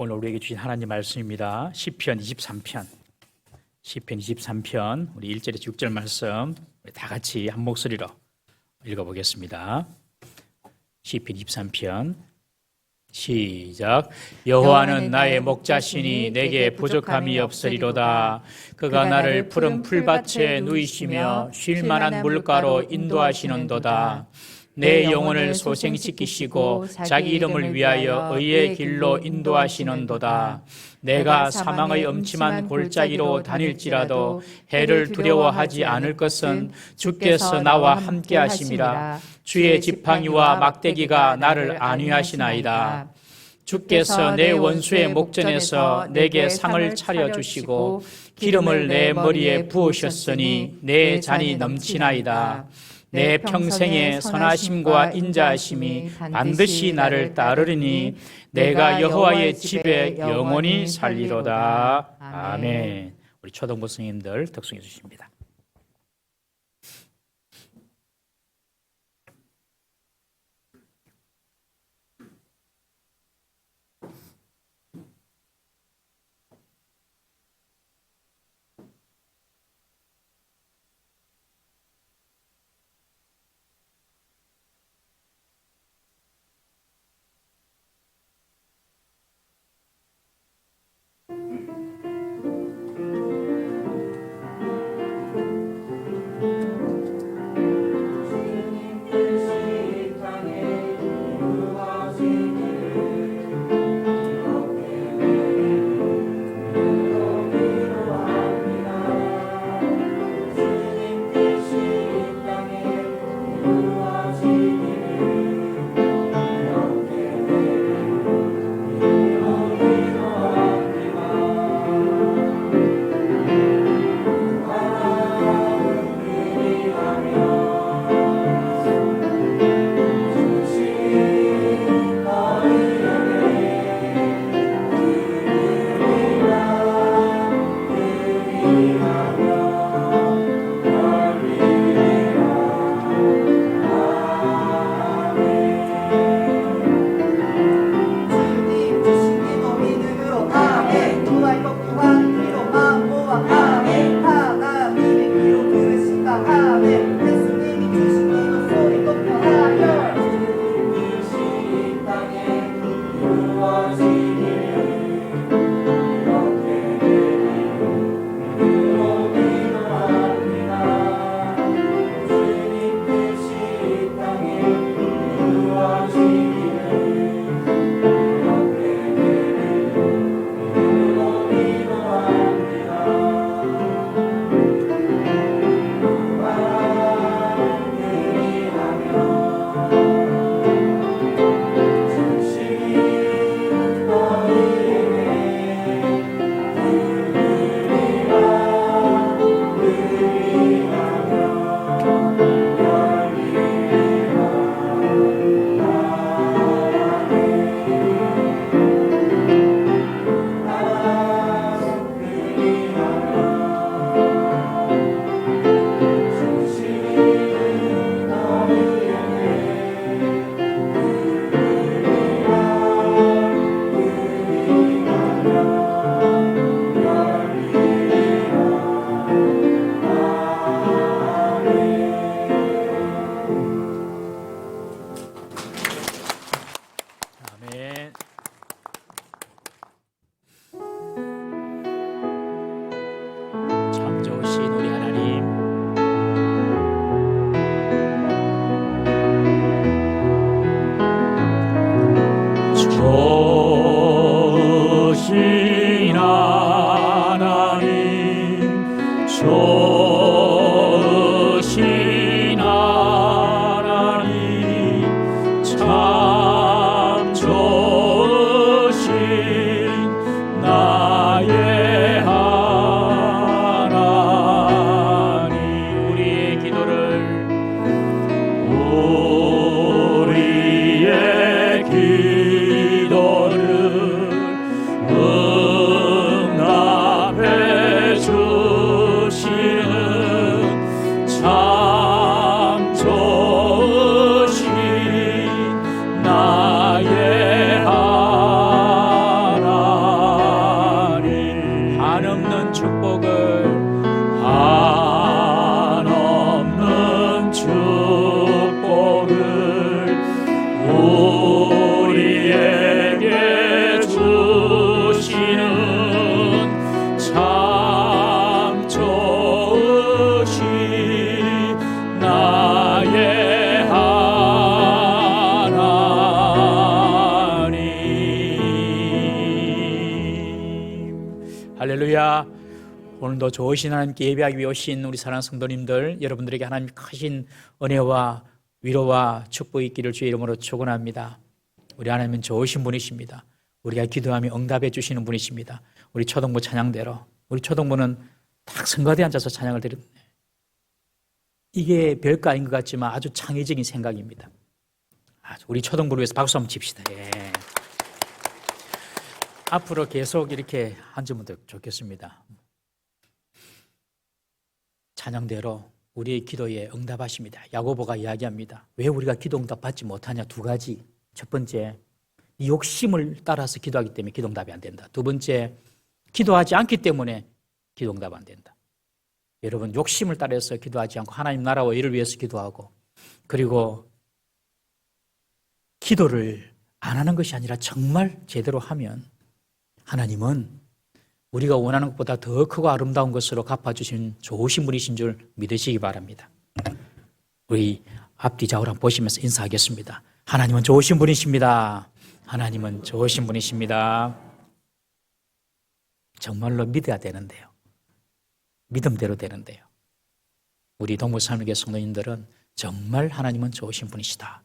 오늘 우리에게 주신 하나님 말씀입니다. 시편 23편. 시편 23편 우리 1절에서 6절 말씀 우리 다 같이 한 목소리로 읽어보겠습니다. 시편 23편 시작. 여호와는 나의 목자시니 내게 부족함이 없으리로다. 그가 나를 푸른 풀밭에 누이시며 쉴 만한 물가로 인도하시는도다. 내 영혼을 소생시키시고 자기 이름을 위하여 의의 길로 인도하시는도다. 내가 사망의 엄침한 골짜기로 다닐지라도 해를 두려워하지 않을 것은 주께서 나와 함께 하심이라. 주의 지팡이와 막대기가 나를 안위하시나이다. 주께서 내 원수의 목전에서 내게 상을 차려주시고 기름을 내 머리에 부으셨으니 내 잔이 넘치나이다. 내 평생의 선하심과 인자하심이 반드시 나를 따르리니 내가 여호와의 집에 영원히 살리로다. 아멘. 우리 초등부 스님들 덕송해 주십니다. 주시 오늘도 좋으신 하나님께 예배하기 위해 오신 우리 사랑하는 성도님들, 여러분들에게 하나님 크신 은혜와 위로와 축복이 있기를 주의 이름으로 축원합니다. 우리 하나님은 좋으신 분이십니다. 우리가 기도하며 응답해 주시는 분이십니다. 우리 초등부 찬양대로, 우리 초등부는 딱 성가대에 앉아서 찬양을 드립니다. 이게 별거 아닌 것 같지만 아주 창의적인 생각입니다. 우리 초등부를 위해서 박수 한번 칩시다. 예. 앞으로 계속 이렇게 앉으면 더 좋겠습니다. 찬양대로 우리의 기도에 응답하십니다. 야고보가 이야기합니다. 왜 우리가 기도 응답 받지 못하냐? 두 가지. 첫 번째, 이 욕심을 따라서 기도하기 때문에 기도 응답이 안 된다. 두 번째, 기도하지 않기 때문에 기도 응답 안 된다. 여러분, 욕심을 따라서 기도하지 않고 하나님 나라와 일을 위해서 기도하고, 그리고 기도를 안 하는 것이 아니라 정말 제대로 하면 하나님은 우리가 원하는 것보다 더 크고 아름다운 것으로 갚아주신 좋으신 분이신 줄 믿으시기 바랍니다. 우리 앞뒤 좌우를 한번 보시면서 인사하겠습니다. 하나님은 좋으신 분이십니다. 하나님은 좋으신 분이십니다. 정말로 믿어야 되는데요. 믿음대로 되는데요. 우리 동부삼일교회 성도님들은 정말 하나님은 좋으신 분이시다.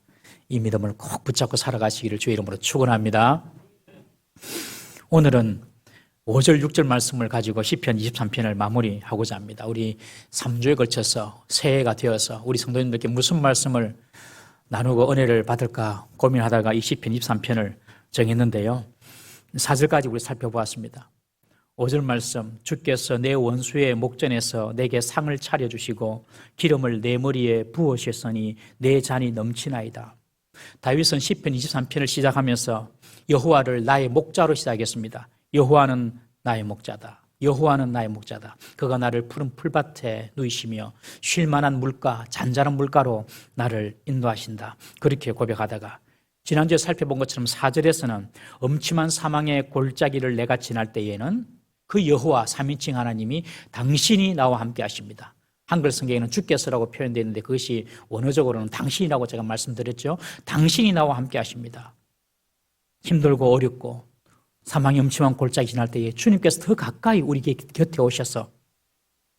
이 믿음을 꼭 붙잡고 살아가시기를 주의 이름으로 축원합니다. 오늘은 5절, 6절 말씀을 가지고 시편 23편을 마무리하고자 합니다. 우리 3주에 걸쳐서 새해가 되어서 우리 성도님들께 무슨 말씀을 나누고 은혜를 받을까 고민하다가 이 시편 23편을 정했는데요. 4절까지 우리 살펴보았습니다. 5절 말씀, 주께서 내 원수의 목전에서 내게 상을 차려주시고 기름을 내 머리에 부으셨으니 내 잔이 넘치나이다. 다윗은 시편 23편을 시작하면서 여호와를 나의 목자로 시작했습니다. 여호와는 나의 목자다. 여호와는 나의 목자다. 그가 나를 푸른 풀밭에 누이시며 쉴 만한 물가, 잔잔한 물가로 나를 인도하신다. 그렇게 고백하다가 지난주에 살펴본 것처럼 4절에서는 엄침한 사망의 골짜기를 내가 지날 때에는 그 여호와 삼위일체 하나님이 당신이 나와 함께 하십니다. 한글 성경에는 주께서라고 표현되어 있는데 그것이 원어적으로는 당신이라고 제가 말씀드렸죠. 당신이 나와 함께 하십니다. 힘들고 어렵고 사망이 엄침한 골짜기 지날 때에 주님께서 더 가까이 우리 곁에 오셔서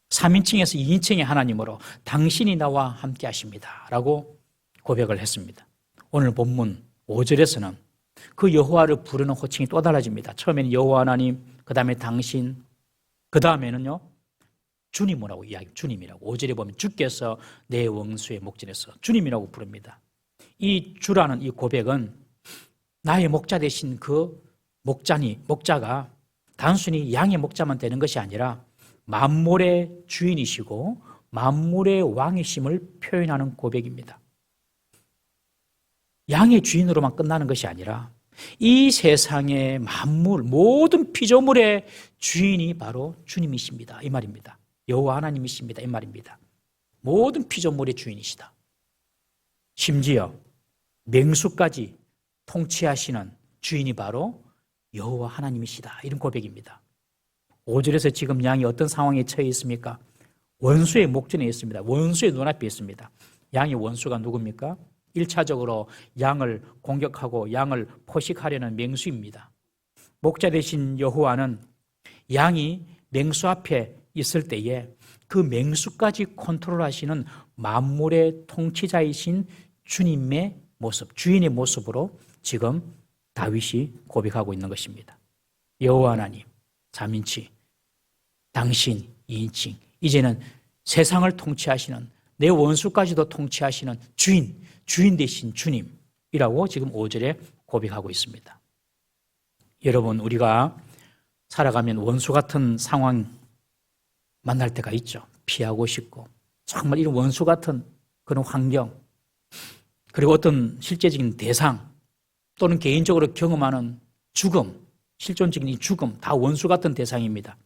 3인칭에서 2인칭의 하나님으로 당신이 나와 함께 하십니다 라고 고백을 했습니다. 오늘 본문 5절에서는 그 여호와를 부르는 호칭이 또 달라집니다. 처음에는 여호와 하나님, 그 다음에 당신, 그 다음에는요 주님이라고 이야기, 주님이라고. 5절에 보면 주께서 내 원수의 목전에서 주님이라고 부릅니다. 이 주라는 이 고백은 나의 목자 되신 그 목자가 단순히 양의 목자만 되는 것이 아니라 만물의 주인이시고 만물의 왕이심을 표현하는 고백입니다. 양의 주인으로만 끝나는 것이 아니라 이 세상의 만물, 모든 피조물의 주인이 바로 주님이십니다. 이 말입니다. 여호와 하나님이십니다. 이 말입니다. 모든 피조물의 주인이시다. 심지어 맹수까지 통치하시는 주인이 바로 여호와 하나님이시다. 이런 고백입니다. 5절에서 지금 양이 어떤 상황에 처해 있습니까? 원수의 목전에 있습니다. 원수의 눈앞에 있습니다. 양의 원수가 누굽니까? 1차적으로 양을 공격하고 양을 포식하려는 맹수입니다. 목자 되신 여호와는 양이 맹수 앞에 있을 때에 그 맹수까지 컨트롤하시는 만물의 통치자이신 주님의 모습, 주인의 모습으로 지금 다윗이 고백하고 있는 것입니다. 여호와 하나님, 3인치, 당신 2인칭, 이제는 세상을 통치하시는 내 원수까지도 통치하시는 주인 되신 주님이라고 지금 5절에 고백하고 있습니다. 여러분, 우리가 살아가면 원수 같은 상황 만날 때가 있죠. 피하고 싶고 정말 이런 원수 같은 그런 환경, 그리고 어떤 실제적인 대상 또는 개인적으로 경험하는 죽음, 실존적인 이 죽음, 다 원수 같은 대상입니다.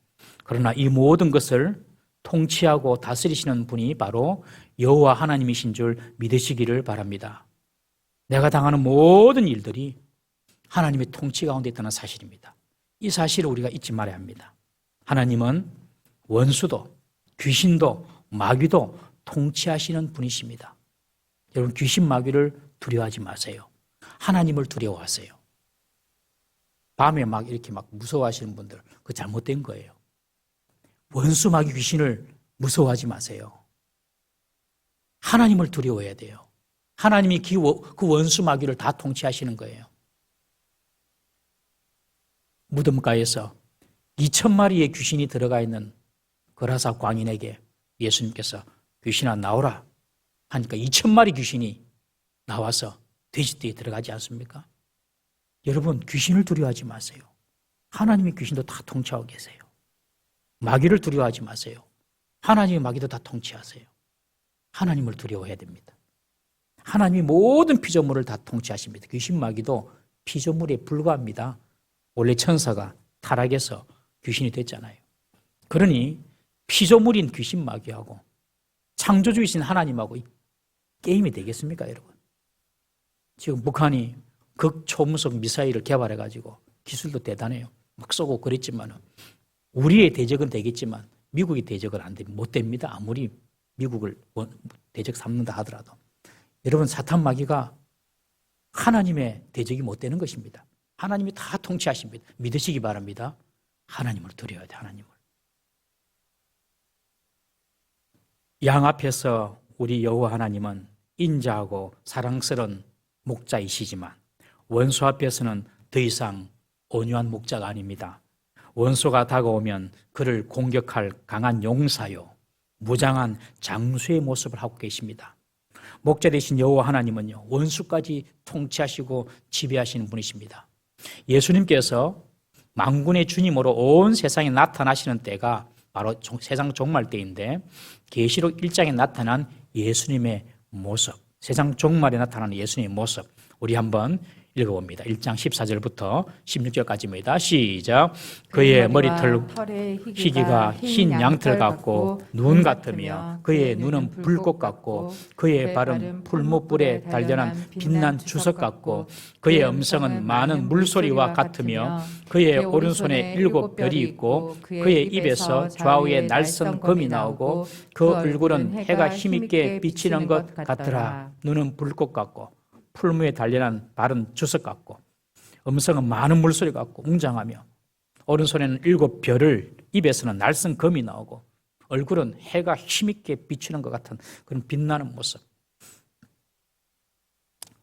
그러나 이 모든 것을 통치하고 다스리시는 분이 바로 여호와 하나님이신 줄 믿으시기를 바랍니다. 내가 당하는 모든 일들이 하나님의 통치 가운데 있다는 사실입니다. 이 사실을 우리가 잊지 말아야 합니다. 하나님은 원수도 귀신도 마귀도 통치하시는 분이십니다. 여러분, 귀신 마귀를 두려워하지 마세요. 하나님을 두려워하세요. 밤에 막 이렇게 막 무서워하시는 분들, 그거 잘못된 거예요. 원수 마귀 귀신을 무서워하지 마세요. 하나님을 두려워해야 돼요. 하나님이 그 원수 마귀를 다 통치하시는 거예요. 무덤가에서 2,000마리의 귀신이 들어가 있는 거라사 광인에게 예수님께서 귀신아 나오라 하니까 2,000마리 귀신이 나와서 돼지떼에 들어가지 않습니까? 여러분 귀신을 두려워하지 마세요. 하나님의 귀신도 다 통치하고 계세요. 마귀를 두려워하지 마세요. 하나님의 마귀도 다 통치하세요. 하나님을 두려워해야 됩니다. 하나님이 모든 피조물을 다 통치하십니다. 귀신 마귀도 피조물에 불과합니다. 원래 천사가 타락해서 귀신이 됐잖아요. 그러니 피조물인 귀신 마귀하고 창조주이신 하나님하고 게임이 되겠습니까, 여러분? 지금 북한이 극초음속 미사일을 개발해가지고 기술도 대단해요. 막 쏘고 그랬지만 우리의 대적은 되겠지만 미국의 대적은 못 됩니다. 아무리 미국을 대적 삼는다 하더라도. 여러분 사탄 마귀가 하나님의 대적이 못 되는 것입니다. 하나님이 다 통치하십니다. 믿으시기 바랍니다. 하나님을 두려워야 돼. 하나님을. 양 앞에서 우리 여호와 하나님은 인자하고 사랑스러운 목자이시지만 원수 앞에서는 더 이상 온유한 목자가 아닙니다. 원수가 다가오면 그를 공격할 강한 용사요 무장한 장수의 모습을 하고 계십니다. 목자 되신 여호와 하나님은요 원수까지 통치하시고 지배하시는 분이십니다. 예수님께서 만군의 주님으로 온 세상에 나타나시는 때가 바로 세상 종말 때인데 계시록 1장에 나타난 예수님의 모습, 세상 종말에 나타나는 예수님의 모습 우리 한번 읽어봅니다. 1장 14절부터 16절까지입니다. 시작. 그의 머리털 희기가 흰 양털 같고 눈 같으며 그의 눈은 불꽃 같고 그의 발은 풀무불에 단련한 빛난 주석 같고 그의 음성은 많은 물소리와 같으며 그의 오른손에 7 별이 있고 그의 입에서 좌우에 날선 검이 나오고 그 얼굴은 해가 힘있게 비치는 것 같더라. 눈은 불꽃 같고 풀무에 단련한 발은 주석 같고 음성은 많은 물소리 같고 웅장하며 오른손에는 7 별을 입에서는 날선 검이 나오고 얼굴은 해가 힘있게 비추는 것 같은 그런 빛나는 모습.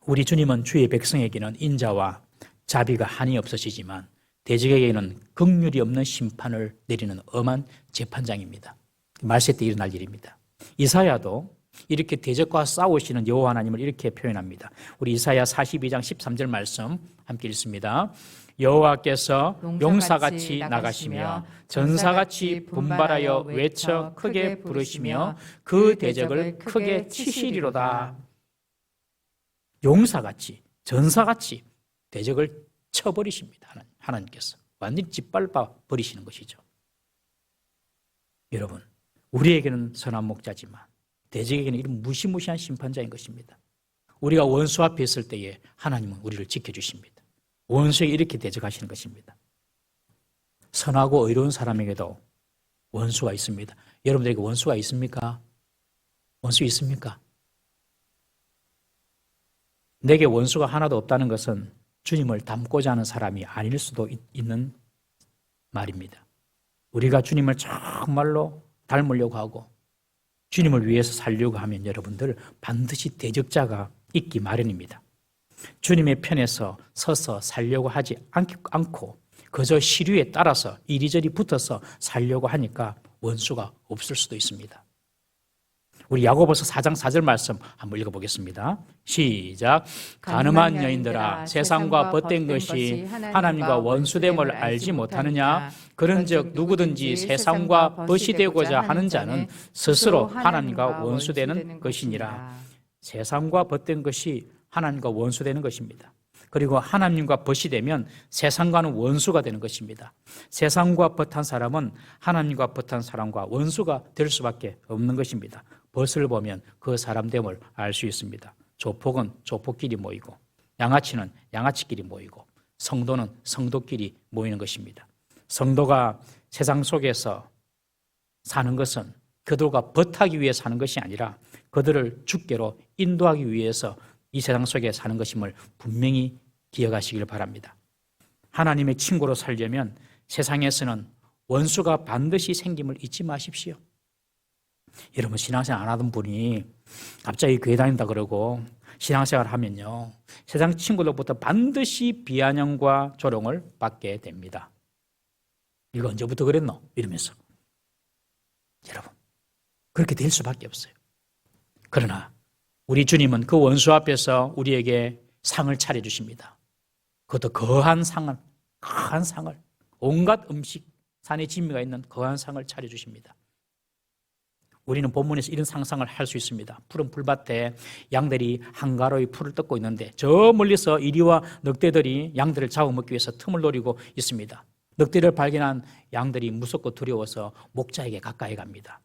우리 주님은 주의 백성에게는 인자와 자비가 한이 없으시지만 대적에게는 긍휼이 없는 심판을 내리는 엄한 재판장입니다. 말세 때 일어날 일입니다. 이사야도 이렇게 대적과 싸우시는 여호와 하나님을 이렇게 표현합니다. 우리 이사야 42장 13절 말씀 함께 읽습니다. 여호와께서 용사같이 나가시며 전사같이 분발하여 외쳐 크게 부르시며 그 대적을 크게 치시리로다. 용사같이 전사같이 대적을 쳐버리십니다. 하나님께서 완전히 짓밟아 버리시는 것이죠. 여러분 우리에게는 선한 목자지만 대적에게는 이런 무시무시한 심판자인 것입니다. 우리가 원수 앞에 있을 때에 하나님은 우리를 지켜주십니다. 원수에게 이렇게 대적하시는 것입니다. 선하고 의로운 사람에게도 원수가 있습니다. 여러분들에게 원수가 있습니까? 원수 있습니까? 내게 원수가 하나도 없다는 것은 주님을 닮고자 하는 사람이 아닐 수도 있는 말입니다. 우리가 주님을 정말로 닮으려고 하고 주님을 위해서 살려고 하면 여러분들 반드시 대적자가 있기 마련입니다. 주님의 편에서 서서 살려고 하지 않고 그저 시류에 따라서 이리저리 붙어서 살려고 하니까 원수가 없을 수도 있습니다. 우리 야고보서 4장 4절 말씀 한번 읽어보겠습니다. 시작. 간음한 여인들아 세상과 벗된 것이 하나님과 원수됨을 알지 못하느냐. 그런즉 누구든지 세상과 벗이 되고자 하는 자는 스스로 하나님과 원수되는 것이니라. 세상과 벗된 것이 하나님과 원수되는 것입니다. 그리고 하나님과 벗이 되면 세상과는 원수가 되는 것입니다. 세상과 벗한 사람은 하나님과 벗한 사람과 원수가 될 수밖에 없는 것입니다. 벗을 보면 그 사람됨을 알 수 있습니다. 조폭은 조폭끼리 모이고 양아치는 양아치끼리 모이고 성도는 성도끼리 모이는 것입니다. 성도가 세상 속에서 사는 것은 그들과 벗하기 위해 사는 것이 아니라 그들을 주께로 인도하기 위해서 이 세상 속에 사는 것임을 분명히 기억하시길 바랍니다. 하나님의 친구로 살려면 세상에서는 원수가 반드시 생김을 잊지 마십시오. 여러분, 신앙생활 안 하던 분이 갑자기 교회 다닌다 그러고 신앙생활 하면요, 세상 친구들부터 반드시 비아냥과 조롱을 받게 됩니다. 이거 언제부터 그랬노? 이러면서. 여러분, 그렇게 될 수밖에 없어요. 그러나 우리 주님은 그 원수 앞에서 우리에게 상을 차려주십니다. 그것도 거한 상을, 온갖 음식, 산의 진미가 있는 거한 상을 차려주십니다. 우리는 본문에서 이런 상상을 할 수 있습니다. 푸른 풀밭에 양들이 한가로이 풀을 뜯고 있는데 저 멀리서 이리와 늑대들이 양들을 잡아먹기 위해서 틈을 노리고 있습니다. 늑대를 발견한 양들이 무섭고 두려워서 목자에게 가까이 갑니다.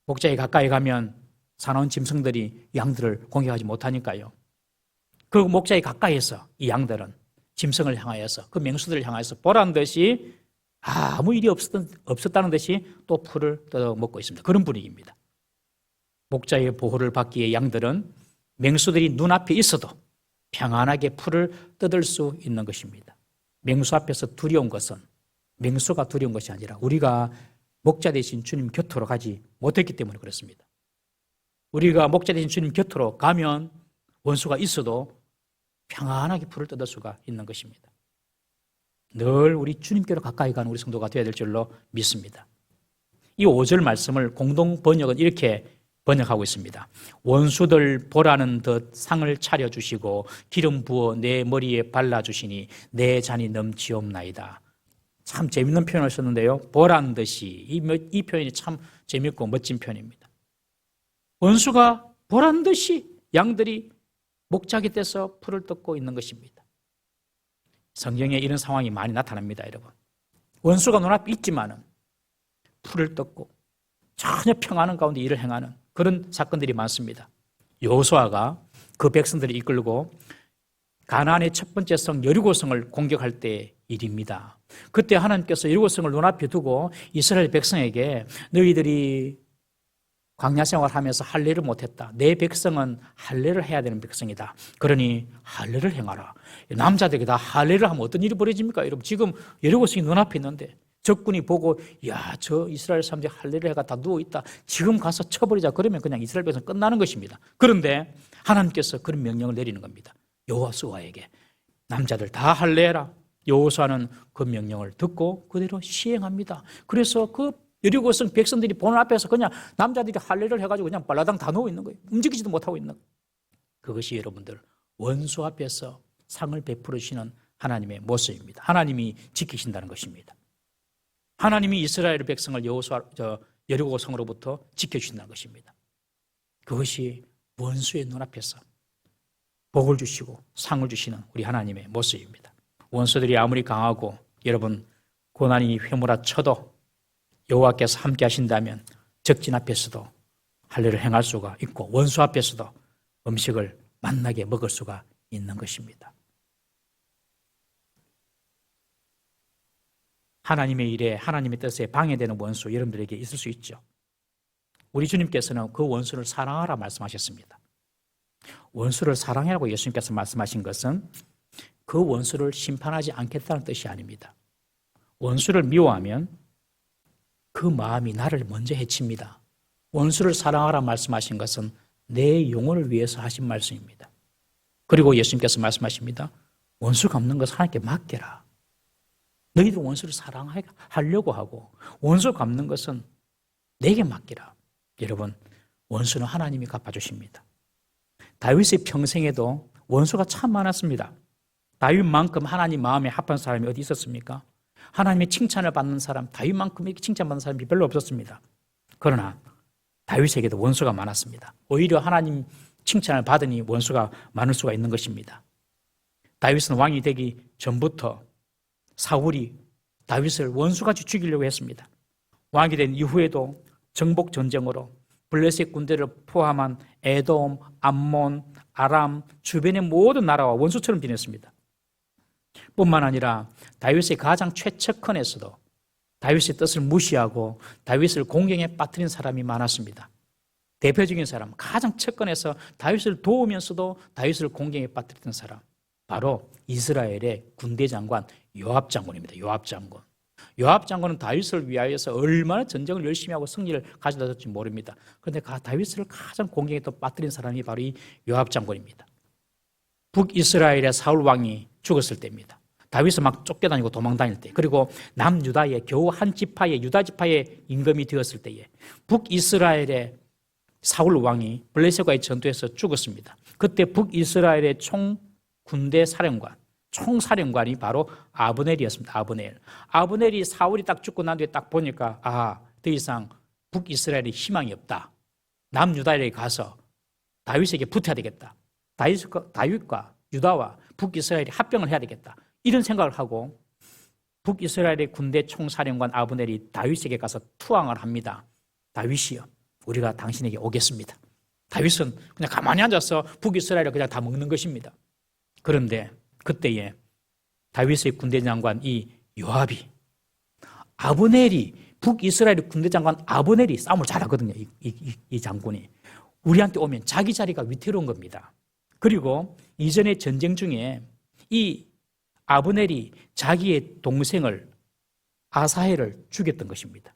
목자에게 가까이 가면 사나운 짐승들이 양들을 공격하지 못하니까요. 그 목자에 가까이에서 이 양들은 짐승을 향하여서, 그 맹수들을 향하여서 보란 듯이 아무 일이 없었다는 듯이 또 풀을 뜯어 먹고 있습니다. 그런 분위기입니다. 목자의 보호를 받기 위해 양들은 맹수들이 눈앞에 있어도 평안하게 풀을 뜯을 수 있는 것입니다. 맹수 앞에서 두려운 것은 맹수가 두려운 것이 아니라 우리가 목자 대신 주님 곁으로 가지 못했기 때문에 그렇습니다. 우리가 목자 대신 주님 곁으로 가면 원수가 있어도 평안하게 풀을 뜯을 수가 있는 것입니다. 늘 우리 주님께로 가까이 가는 우리 성도가 되어야 될 줄로 믿습니다. 이 5절 말씀을 공동 번역은 이렇게 번역하고 있습니다. 원수들 보라는 듯 상을 차려주시고 기름 부어 내 머리에 발라주시니 내 잔이 넘치옵나이다. 참 재밌는 표현을 썼는데요. 보란 듯이, 이 표현이 참 재밌고 멋진 표현입니다. 원수가 보란 듯이 양들이 목자 곁에서 풀을 뜯고 있는 것입니다. 성경에 이런 상황이 많이 나타납니다, 여러분. 원수가 눈앞에 있지만은 풀을 뜯고 전혀 평안한 가운데 일을 행하는 그런 사건들이 많습니다. 여호수아가 그 백성들을 이끌고 가나안의 첫 번째 성 여리고성을 공격할 때의 일입니다. 그때 하나님께서 여리고성을 눈앞에 두고 이스라엘 백성에게 너희들이 광야 생활하면서 할례를 못했다. 내 백성은 할례를 해야 되는 백성이다. 그러니 할례를 행하라. 남자들에게 다 할례를 하면 어떤 일이 벌어집니까? 여러분, 지금 여리고성이 눈앞에 있는데 적군이 보고 야, 저 이스라엘 사람들이 할례를 해가 다 누워있다. 지금 가서 쳐버리자. 그러면 그냥 이스라엘 백성 끝나는 것입니다. 그런데 하나님께서 그런 명령을 내리는 겁니다. 여호수아에게 남자들 다 할례해라. 여호수아는 그 명령을 듣고 그대로 시행합니다. 그래서 그 여리고성 백성들이 보는 앞에서 그냥 남자들이 할례를 해가지고 그냥 발라당 다 누워 있는 거예요. 움직이지도 못하고 있는 거예요. 그것이 여러분들 원수 앞에서 상을 베풀으시는 하나님의 모습입니다. 하나님이 지키신다는 것입니다. 하나님이 이스라엘 백성을 여리고성으로부터 지켜주신다는 것입니다. 그것이 원수의 눈앞에서 복을 주시고 상을 주시는 우리 하나님의 모습입니다. 원수들이 아무리 강하고 여러분 고난이 휘몰아쳐도 여호와께서 함께 하신다면 적진 앞에서도 할례를 행할 수가 있고 원수 앞에서도 음식을 맛나게 먹을 수가 있는 것입니다. 하나님의 일에 하나님의 뜻에 방해되는 원수 여러분들에게 있을 수 있죠. 우리 주님께서는 그 원수를 사랑하라 말씀하셨습니다. 원수를 사랑하라고 예수님께서 말씀하신 것은 그 원수를 심판하지 않겠다는 뜻이 아닙니다. 원수를 미워하면 그 마음이 나를 먼저 해칩니다. 원수를 사랑하라 말씀하신 것은 내 영혼을 위해서 하신 말씀입니다. 그리고 예수님께서 말씀하십니다. 원수 갚는 것을 하나님께 맡겨라. 너희들 원수를 사랑하려고 하고 원수 갚는 것은 내게 맡기라. 여러분, 원수는 하나님이 갚아주십니다. 다윗의 평생에도 원수가 참 많았습니다. 다윗만큼 하나님 마음에 합한 사람이 어디 있었습니까? 하나님의 칭찬을 받는 사람, 다윗만큼 칭찬받는 사람이 별로 없었습니다. 그러나 다윗에게도 원수가 많았습니다. 오히려 하나님 칭찬을 받으니 원수가 많을 수가 있는 것입니다. 다윗은 왕이 되기 전부터 사울이 다윗을 원수같이 죽이려고 했습니다. 왕이 된 이후에도 정복 전쟁으로 블레셋 군대를 포함한 에돔, 암몬, 아람 주변의 모든 나라와 원수처럼 지냈습니다. 뿐만 아니라 다윗의 가장 최측근에서도 다윗의 뜻을 무시하고 다윗을 공경에 빠뜨린 사람이 많았습니다. 대표적인 사람, 가장 측근에서 다윗을 도우면서도 다윗을 공경에 빠뜨렸던 사람, 바로 이스라엘의 군대 장관 요압 장군입니다. 요압 장군. 요압 장군은 다윗을 위하여서 얼마나 전쟁을 열심히 하고 승리를 가져다 줬지 모릅니다. 그런데 다윗을 가장 공경에 또 빠뜨린 사람이 바로 이 요압 장군입니다. 북이스라엘의 사울 왕이 죽었을 때입니다. 다윗은 막 쫓겨다니고 도망다닐 때, 그리고 남유다의 겨우 한 지파의 유다 지파의 임금이 되었을 때에 북이스라엘의 사울 왕이 블레셋과의 전투에서 죽었습니다. 그때 북이스라엘의 군대 사령관, 총사령관이 바로 아브넬이었습니다. 아브넬이 사울이 딱 죽고 난 뒤에 딱 보니까 더 이상 북이스라엘에 희망이 없다. 남유다에 가서 다윗에게 붙어야 되겠다. 다윗과 유다와 북이스라엘이 합병을 해야 되겠다. 이런 생각을 하고 북이스라엘의 군대 총사령관 아브넬이 다윗에게 가서 투항을 합니다. 다윗이여, 우리가 당신에게 오겠습니다. 다윗은 그냥 가만히 앉아서 북이스라엘을 그냥 다 먹는 것입니다. 그런데 그때에 다윗의 군대 장관 이 요압이 아브넬이 북이스라엘의 군대 장관 아브넬이 싸움을 잘하거든요. 이 장군이 우리한테 오면 자기 자리가 위태로운 겁니다. 그리고 이전의 전쟁 중에 이 아브넬이 자기의 동생을 아사헬을 죽였던 것입니다.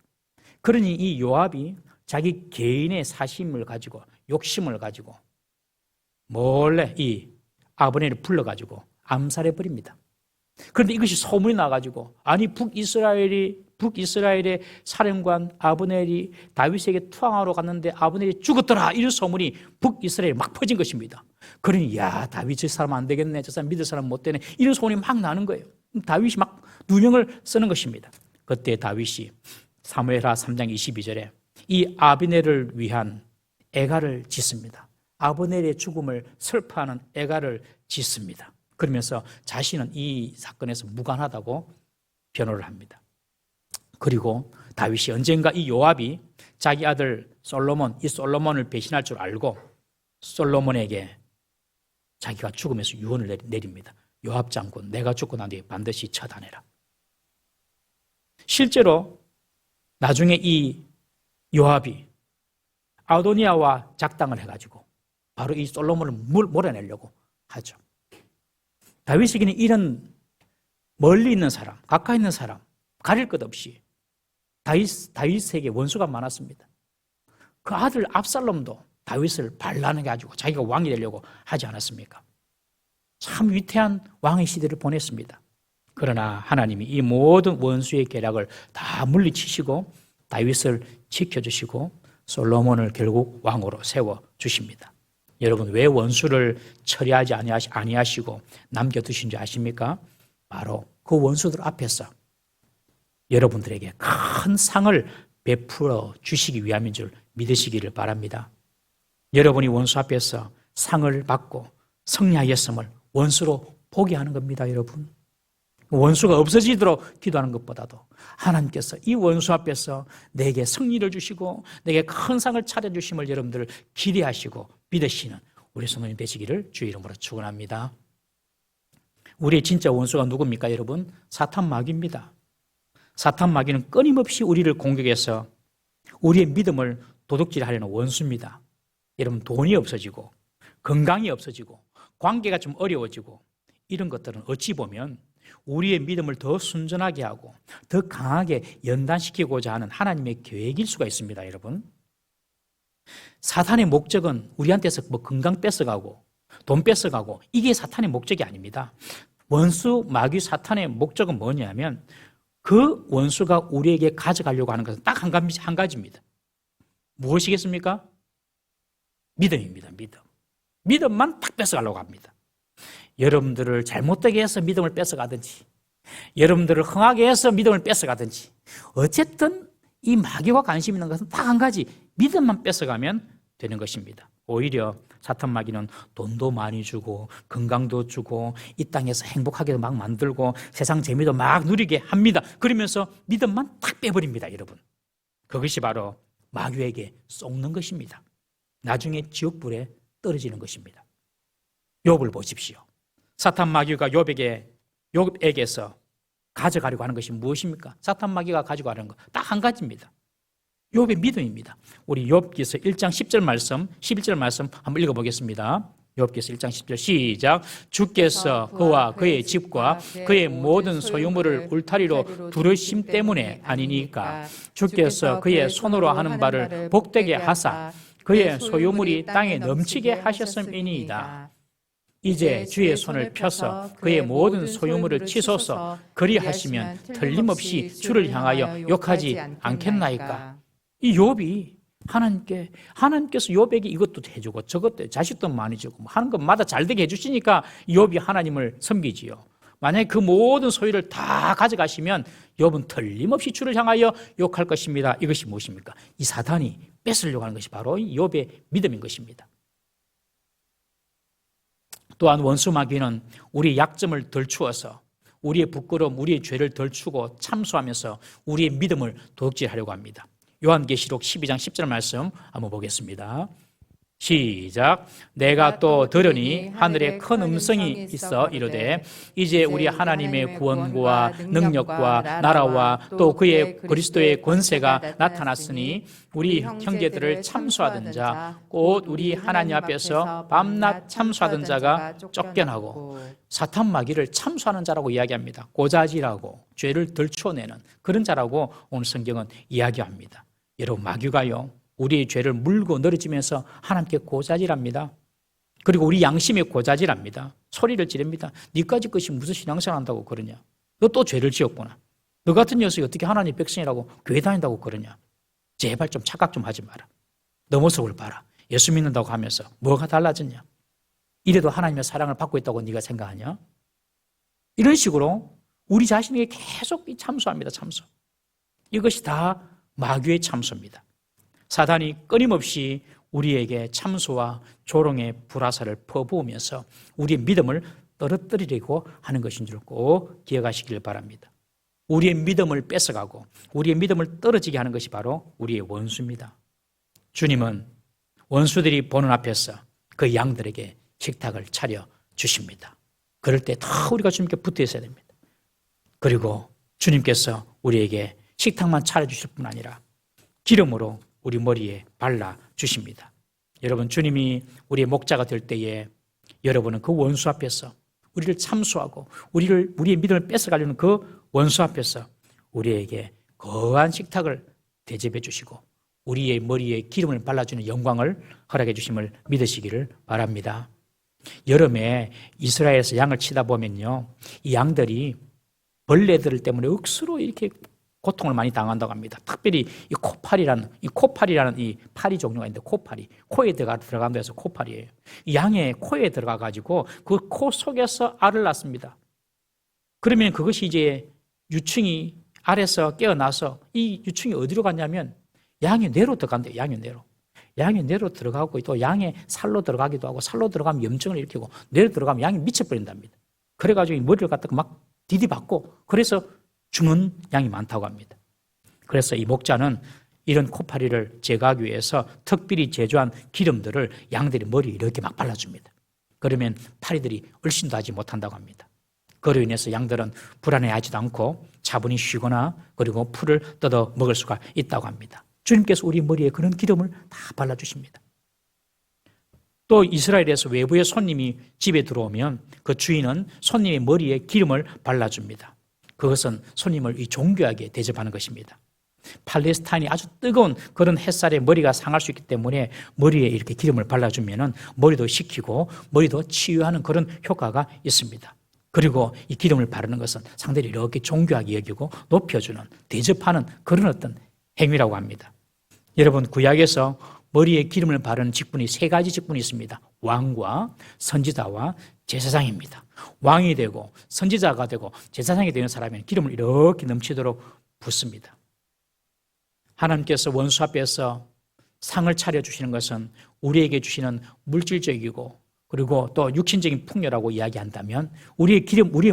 그러니 이 요압이 자기 개인의 사심을 가지고 욕심을 가지고 몰래 이 아브넬을 불러가지고 암살해버립니다. 그런데 이것이 소문이 나가지고 아니 북이스라엘의 사령관 아브넬이 다윗에게 투항하러 갔는데 아브넬이 죽었더라, 이런 소문이 북이스라엘에 막 퍼진 것입니다. 그러니 다윗 저 사람 안 되겠네, 저 사람 믿을 사람 못 되네, 이런 소문이 막 나는 거예요. 다윗이 막 누명을 쓰는 것입니다. 그때 다윗이 사무엘하 3장 22절에 이 아비넬을 위한 애가를 짓습니다. 아브넬의 죽음을 슬퍼하는 애가를 짓습니다. 그러면서 자신은 이 사건에서 무관하다고 변호를 합니다. 그리고 다윗이 언젠가 이 요압이 자기 아들 솔로몬을 배신할 줄 알고 솔로몬에게 자기가 죽으면서 유언을 내립니다. 요압 장군, 내가 죽고 난 뒤에 반드시 처단해라. 실제로 나중에 이 요압이 아도니아와 작당을 해가지고 바로 이 솔로몬을 몰아내려고 하죠. 다윗에게는 이런 멀리 있는 사람, 가까이 있는 사람, 가릴 것 없이 다윗에게 원수가 많았습니다. 그 아들 압살롬도 다윗을 반란해 가지고 자기가 왕이 되려고 하지 않았습니까? 참 위태한 왕의 시대를 보냈습니다. 그러나 하나님이 이 모든 원수의 계략을 다 물리치시고 다윗을 지켜주시고 솔로몬을 결국 왕으로 세워주십니다. 여러분, 왜 원수를 처리하지 아니하시고 남겨두신 줄 아십니까? 바로 그 원수들 앞에서 여러분들에게 큰 상을 베풀어 주시기 위함인 줄 믿으시기를 바랍니다. 여러분이 원수 앞에서 상을 받고 승리하였음을 원수로 보게 하는 겁니다, 여러분. 원수가 없어지도록 기도하는 것보다도 하나님께서 이 원수 앞에서 내게 승리를 주시고 내게 큰 상을 차려주심을 여러분들 기대하시고 믿으시는 우리 성도님 되시기를 주의 이름으로 축원합니다. 우리의 진짜 원수가 누굽니까, 여러분? 사탄 마귀입니다. 사탄 마귀는 끊임없이 우리를 공격해서 우리의 믿음을 도둑질하려는 원수입니다. 여러분, 돈이 없어지고 건강이 없어지고 관계가 좀 어려워지고 이런 것들은 어찌 보면 우리의 믿음을 더 순전하게 하고 더 강하게 연단시키고자 하는 하나님의 계획일 수가 있습니다, 여러분. 사탄의 목적은 우리한테서 건강 뺏어가고 돈 뺏어가고 이게 사탄의 목적이 아닙니다. 원수, 마귀, 사탄의 목적은 뭐냐면 그 원수가 우리에게 가져가려고 하는 것은 딱 한 가지입니다. 무엇이겠습니까? 믿음입니다. 믿음만 딱 뺏어가려고 합니다. 여러분들을 잘못되게 해서 믿음을 뺏어가든지 여러분들을 흥하게 해서 믿음을 뺏어가든지 어쨌든 이 마귀와 관심 있는 것은 딱 한 가지, 믿음만 뺏어가면 되는 것입니다. 오히려 사탄 마귀는 돈도 많이 주고 건강도 주고 이 땅에서 행복하게 막 만들고 세상 재미도 막 누리게 합니다. 그러면서 믿음만 딱 빼버립니다, 여러분. 그것이 바로 마귀에게 속는 것입니다. 나중에 지옥불에 떨어지는 것입니다. 욥을 보십시오. 사탄 마귀가 욥에게서 가져가려고 하는 것이 무엇입니까? 사탄 마귀가 가져가려는 것 딱 한 가지입니다. 욥의 믿음입니다. 우리 욥기서 1장 10절 말씀, 11절 말씀 한번 읽어보겠습니다. 욥기서 1장 10절 시작. 주께서 그와 그의 집과 그의 모든 소유물을 울타리로 두르심 때문에 아니니까 주께서 그의 손으로 하는 바를 복되게 하사 그의 소유물이 땅에 넘치게 하셨음이니이다. 이제 주의 손을 펴서 그의 모든 소유물을 치소서. 그리하시면 틀림없이 주를 향하여 욕하지 않겠나이까. 이 욥이 하나님께서 욥에게 이것도 해주고 저것도 자식도 많이 주고 하는 것마다 잘 되게 해주시니까 욥이 하나님을 섬기지요. 만약에 그 모든 소유를 다 가져가시면 욥은 틀림없이 주를 향하여 욕할 것입니다. 이것이 무엇입니까? 이 사단이 뺏으려고 하는 것이 바로 욥의 믿음인 것입니다. 또한 원수 마귀는 우리의 약점을 덜 추어서 우리의 부끄러움, 우리의 죄를 덜 추고 참수하면서 우리의 믿음을 도둑질하려고 합니다. 요한계시록 12장 10절 말씀 한번 보겠습니다. 시작. 내가 또 들으니 하늘에 큰 음성이 있어 이르되 이제 우리 하나님의 구원과 능력과 나라와 또 그의 그리스도의 권세가 나타났으니 우리 형제들을 참수하던 자 곧 우리 하나님 앞에서 밤낮 참수하던 자가 쫓겨나고 사탄 마귀를 참수하는 자라고 이야기합니다. 고자질하고 죄를 덜 추어내는 그런 자라고 오늘 성경은 이야기합니다. 여러분 마귀가요 우리의 죄를 물고 늘어지면서 하나님께 고자질합니다. 그리고 우리 양심에 고자질합니다. 소리를 지릅니다. 니까지 것이 무슨 신앙생활 한다고 그러냐. 너 또 죄를 지었구나. 너 같은 녀석이 어떻게 하나님 백성이라고 교회 다닌다고 그러냐. 제발 좀 착각 좀 하지 마라. 너 모습을 봐라. 예수 믿는다고 하면서 뭐가 달라졌냐. 이래도 하나님의 사랑을 받고 있다고 네가 생각하냐. 이런 식으로 우리 자신에게 계속 참수합니다. 참수. 이것이 다 마귀의 참수입니다. 사단이 끊임없이 우리에게 참수와 조롱의 불화살을 퍼부으면서 우리의 믿음을 떨어뜨리려고 하는 것인 줄 꼭 기억하시길 바랍니다. 우리의 믿음을 뺏어가고 우리의 믿음을 떨어지게 하는 것이 바로 우리의 원수입니다. 주님은 원수들이 보는 앞에서 그 양들에게 식탁을 차려 주십니다. 그럴 때 다 우리가 주님께 붙어 있어야 됩니다. 그리고 주님께서 우리에게 식탁만 차려주실 뿐 아니라 기름으로 우리 머리에 발라주십니다. 여러분 주님이 우리의 목자가 될 때에 여러분은 그 원수 앞에서 우리를 참수하고 우리의 믿음을 뺏어가려는 그 원수 앞에서 우리에게 거한 식탁을 대접해 주시고 우리의 머리에 기름을 발라주는 영광을 허락해 주심을 믿으시기를 바랍니다. 여름에 이스라엘에서 양을 치다 보면요 이 양들이 벌레들 때문에 억수로 이렇게 고통을 많이 당한다고 합니다. 특별히 이 코파리라는 이 파리 종류가 있는데 코파리, 코에 들어간 데서 코파리예요. 이 양의 코에 들어가 가지고 그 코 속에서 알을 낳습니다. 그러면 그것이 이제 유충이 알에서 깨어나서 이 유충이 어디로 갔냐면 양의 뇌로 들어간대요. 양의 뇌로 들어가고 또 양의 살로 들어가기도 하고 살로 들어가면 염증을 일으키고 뇌로 들어가면 양이 미쳐버린답니다. 그래가지고 이 머리를 갖다가 막 디디받고 그래서 죽는 양이 많다고 합니다. 그래서 이 목자는 이런 코파리를 제거하기 위해서 특별히 제조한 기름들을 양들의 머리에 이렇게 막 발라줍니다. 그러면 파리들이 얼씬도 하지 못한다고 합니다. 그로 인해서 양들은 불안해하지도 않고 차분히 쉬거나 그리고 풀을 뜯어 먹을 수가 있다고 합니다. 주님께서 우리 머리에 그런 기름을 다 발라주십니다. 또 이스라엘에서 외부의 손님이 집에 들어오면 그 주인은 손님의 머리에 기름을 발라줍니다. 그것은 손님을 존귀하게 대접하는 것입니다. 팔레스타인이 아주 뜨거운 그런 햇살에 머리가 상할 수 있기 때문에 머리에 이렇게 기름을 발라주면 머리도 식히고 머리도 치유하는 그런 효과가 있습니다. 그리고 이 기름을 바르는 것은 상대를 이렇게 존귀하게 여기고 높여주는 대접하는 그런 어떤 행위라고 합니다. 여러분 구약에서 머리에 기름을 바르는 직분이 세 가지 직분이 있습니다. 왕과 선지자와 제사장입니다. 왕이 되고 선지자가 되고 제사장이 되는 사람은 기름을 이렇게 넘치도록 붓습니다. 하나님께서 원수 앞에서 상을 차려주시는 것은 우리에게 주시는 물질적이고 그리고 또 육신적인 풍요라고 이야기한다면 우리의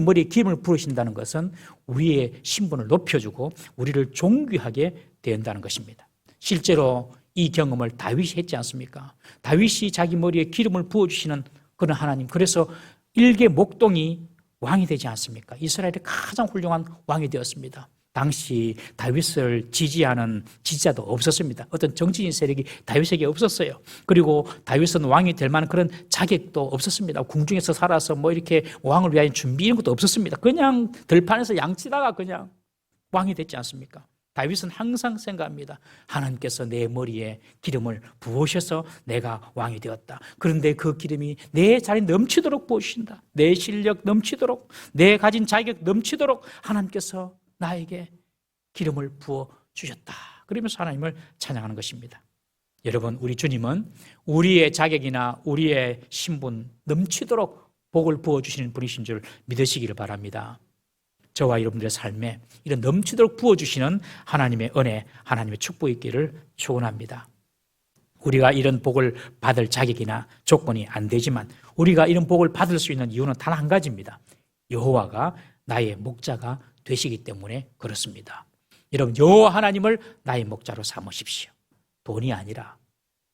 머리에 기름을 부으신다는 것은 우리의 신분을 높여주고 우리를 존귀하게 된다는 것입니다. 실제로 이 경험을 다윗이 했지 않습니까? 다윗이 자기 머리에 기름을 부어주시는 그런 하나님, 그래서 일개 목동이 왕이 되지 않습니까? 이스라엘의 가장 훌륭한 왕이 되었습니다. 당시 다윗을 지지하는 지지자도 없었습니다. 어떤 정치인 세력이 다윗에게 없었어요. 그리고 다윗은 왕이 될 만한 그런 자격도 없었습니다. 궁중에서 살아서 뭐 이렇게 왕을 위하여 준비 이런 것도 없었습니다. 그냥 들판에서 양치다가 그냥 왕이 됐지 않습니까? 다윗은 항상 생각합니다. 하나님께서 내 머리에 기름을 부으셔서 내가 왕이 되었다. 그런데 그 기름이 내 자리 넘치도록 부으신다. 내 실력 넘치도록, 내 가진 자격 넘치도록 하나님께서 나에게 기름을 부어 주셨다. 그러면서 하나님을 찬양하는 것입니다. 여러분, 우리 주님은 우리의 자격이나 우리의 신분 넘치도록 복을 부어 주시는 분이신 줄 믿으시기를 바랍니다. 저와 여러분들의 삶에 이런 넘치도록 부어주시는 하나님의 은혜, 하나님의 축복이 있기를 축원합니다. 우리가 이런 복을 받을 자격이나 조건이 안 되지만 우리가 이런 복을 받을 수 있는 이유는 단 한 가지입니다. 여호와가 나의 목자가 되시기 때문에 그렇습니다. 여러분, 여호와 하나님을 나의 목자로 삼으십시오. 돈이 아니라,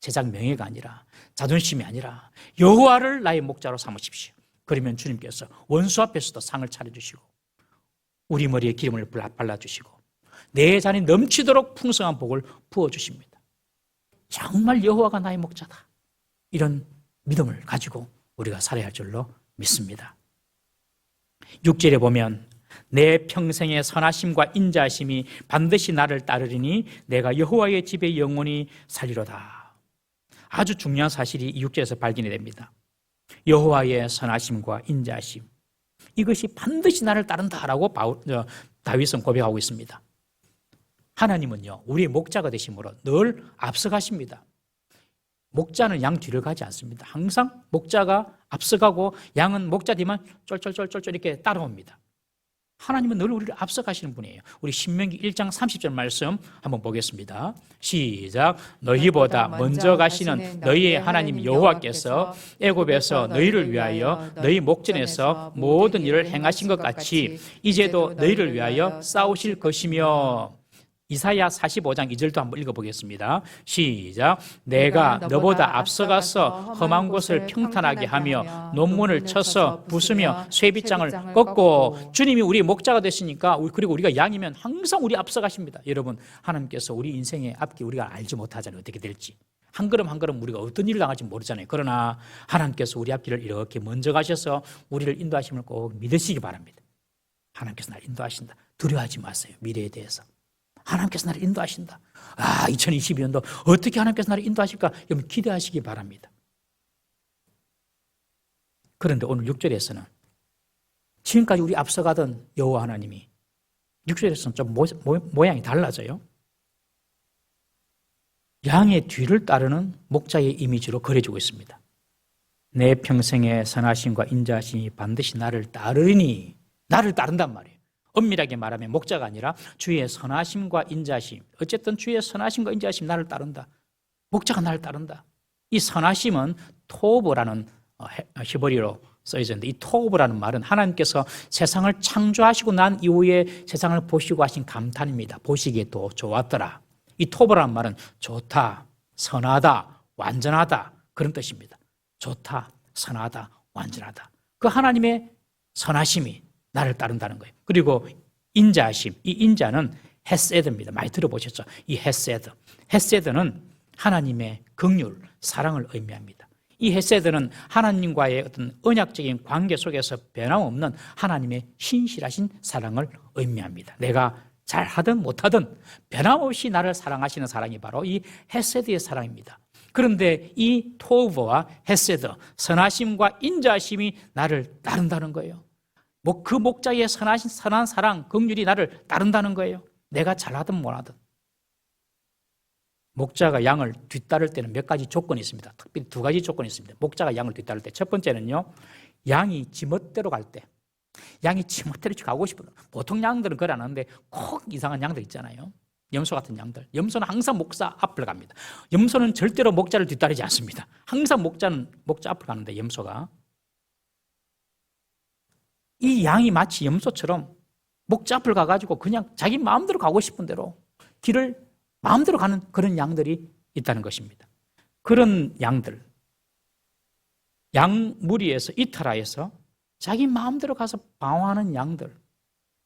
세상 명예가 아니라, 자존심이 아니라 여호와를 나의 목자로 삼으십시오. 그러면 주님께서 원수 앞에서도 상을 차려주시고 우리 머리에 기름을 발라주시고 내 잔이 넘치도록 풍성한 복을 부어주십니다. 정말 여호와가 나의 목자다. 이런 믿음을 가지고 우리가 살아야 할 줄로 믿습니다. 6절에 보면 내 평생의 선하심과 인자하심이 반드시 나를 따르리니 내가 여호와의 집에 영원히 살리로다. 아주 중요한 사실이 이 6절에서 발견이 됩니다. 여호와의 선하심과 인자하심, 이것이 반드시 나를 따른다라고 다윗은 고백하고 있습니다. 하나님은요, 우리의 목자가 되심으로 늘 앞서가십니다. 목자는 양 뒤를 가지 않습니다. 항상 목자가 앞서가고 양은 목자 뒤만 쫄쫄쫄쫄 이렇게 따라옵니다. 하나님은 늘 우리를 앞서가시는 분이에요. 우리 신명기 1장 30절 말씀 한번 보겠습니다. 시작. 너희보다 먼저 가시는 너희의 하나님 여호와께서 애굽에서 너희를 위하여 너희 목전에서 모든 일을 행하신 것 같이 이제도 너희를 위하여 싸우실 것이며. 이사야 45장 2절도 한번 읽어보겠습니다. 시작. 내가 너보다 앞서가서 험한 곳을 평탄하게 하며 논문을 쳐서 부수며 쇠빗장을 꺾고. 주님이 우리의 목자가 되시니까, 그리고 우리가 양이면 항상 우리 앞서가십니다. 여러분, 하나님께서 우리 인생의 앞길 우리가 알지 못하잖아요. 어떻게 될지. 한 걸음 한 걸음 우리가 어떤 일을 당할지 모르잖아요. 그러나 하나님께서 우리 앞길을 이렇게 먼저 가셔서 우리를 인도하심을 꼭 믿으시기 바랍니다. 하나님께서 나를 인도하신다. 두려워하지 마세요. 미래에 대해서. 하나님께서 나를 인도하신다. 2022년도 어떻게 하나님께서 나를 인도하실까? 여러분 기대하시기 바랍니다. 그런데 오늘 6절에서는 지금까지 우리 앞서가던 여호와 하나님이 6절에서는 좀 모양이 달라져요. 양의 뒤를 따르는 목자의 이미지로 그려지고 있습니다. 내 평생의 선하심과 인자하심이 반드시 나를 따르니, 나를 따른단 말이에요. 엄밀하게 말하면 목자가 아니라 주의 선하심과 인자하심, 어쨌든 주의 선하심과 인자하심 나를 따른다. 목자가 나를 따른다. 이 선하심은 토브라는 히브리어로 써있는데, 이 토브라는 말은 하나님께서 세상을 창조하시고 난 이후에 세상을 보시고 하신 감탄입니다. 보시기에도 좋았더라. 이 토브라는 말은 좋다, 선하다, 완전하다, 그런 뜻입니다. 좋다, 선하다, 완전하다. 그 하나님의 선하심이 나를 따른다는 거예요. 그리고 인자하심, 이 인자는 헤세드입니다. 많이 들어보셨죠? 이 헤세드. 헤세드는 하나님의 긍휼, 사랑을 의미합니다. 이 헤세드는 하나님과의 어떤 언약적인 관계 속에서 변함없는 하나님의 신실하신 사랑을 의미합니다. 내가 잘하든 못하든 변함없이 나를 사랑하시는 사랑이 바로 이 헤세드의 사랑입니다. 그런데 이 토브와 헤세드, 선하심과 인자하심이 나를 따른다는 거예요. 그 목자의 선한 사랑, 긍휼이 나를 따른다는 거예요. 내가 잘하든 못하든. 목자가 양을 뒤따를 때는 몇 가지 조건이 있습니다. 특별히 두 가지 조건이 있습니다. 목자가 양을 뒤따를 때 첫 번째는요, 양이 지멋대로 갈 때, 양이 지멋대로 가고 싶어요. 보통 양들은 그래 안 하는데 꼭 이상한 양들 있잖아요. 염소 같은 양들. 염소는 항상 목자 앞을 갑니다. 염소는 절대로 목자를 뒤따르지 않습니다. 항상 목자는 목자 앞을 가는데 염소가, 이 양이 마치 염소처럼 목자 앞을 가가지고 그냥 자기 마음대로 가고 싶은 대로 길을 마음대로 가는 그런 양들이 있다는 것입니다. 그런 양들, 양 무리에서 이탈하여서 자기 마음대로 가서 방황하는 양들,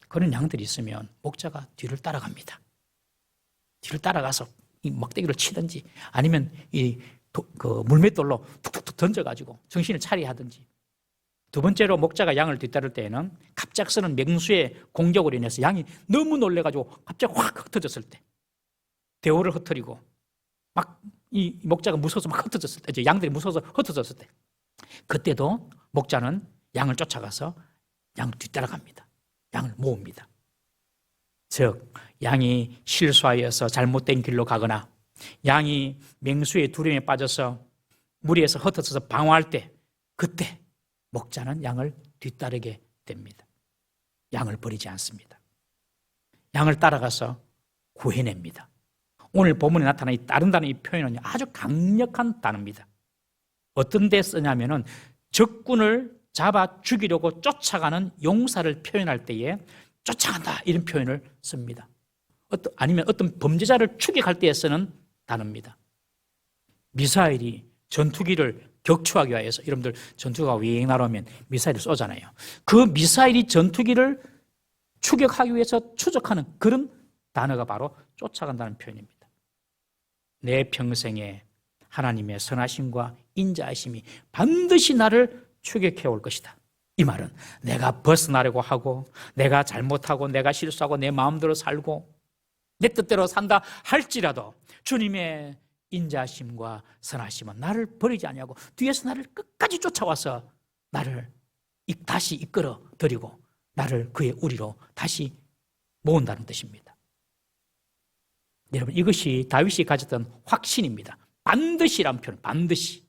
그런 양들이 있으면 목자가 뒤를 따라갑니다. 뒤를 따라가서 이 막대기를 치든지 아니면 그 물맷돌로 툭툭툭 던져가지고 정신을 차리게 하든지. 두 번째로 목자가 양을 뒤따를 때에는 갑작스러운 맹수의 공격으로 인해서 양이 너무 놀래가지고 갑자기 확 흩어졌을 때, 대오를 흩어리고 막 이 목자가 무서워서 막 흩어졌을 때, 양들이 무서워서 흩어졌을 때, 그때도 목자는 양을 쫓아가서 양을 뒤따라갑니다. 양을 모읍니다. 즉 양이 실수하여서 잘못된 길로 가거나 양이 맹수의 두려움에 빠져서 무리에서 흩어져서 방황할 때, 그때 목자는 양을 뒤따르게 됩니다. 양을 버리지 않습니다. 양을 따라가서 구해냅니다. 오늘 본문에 나타난 이 따른다는 이 표현은 아주 강력한 단어입니다. 어떤 데 쓰냐면은 적군을 잡아 죽이려고 쫓아가는 용사를 표현할 때에 쫓아간다 이런 표현을 씁니다. 아니면 어떤 범죄자를 추격할 때에 쓰는 단어입니다. 미사일이 전투기를 격추하기 위해서, 여러분들 전투기가 위행 날아오면 미사일을 쏘잖아요. 그 미사일이 전투기를 추격하기 위해서 추적하는 그런 단어가 바로 쫓아간다는 표현입니다. 내 평생에 하나님의 선하심과 인자하심이 반드시 나를 추격해 올 것이다. 이 말은 내가 벗어나려고 하고 내가 잘못하고 내가 실수하고 내 마음대로 살고 내 뜻대로 산다 할지라도 주님의 인자하심과 선하심은 나를 버리지 아니하고 뒤에서 나를 끝까지 쫓아와서 나를 다시 이끌어 드리고 나를 그의 우리로 다시 모은다는 뜻입니다. 여러분, 이것이 다윗이 가졌던 확신입니다. 반드시란 표현, 반드시.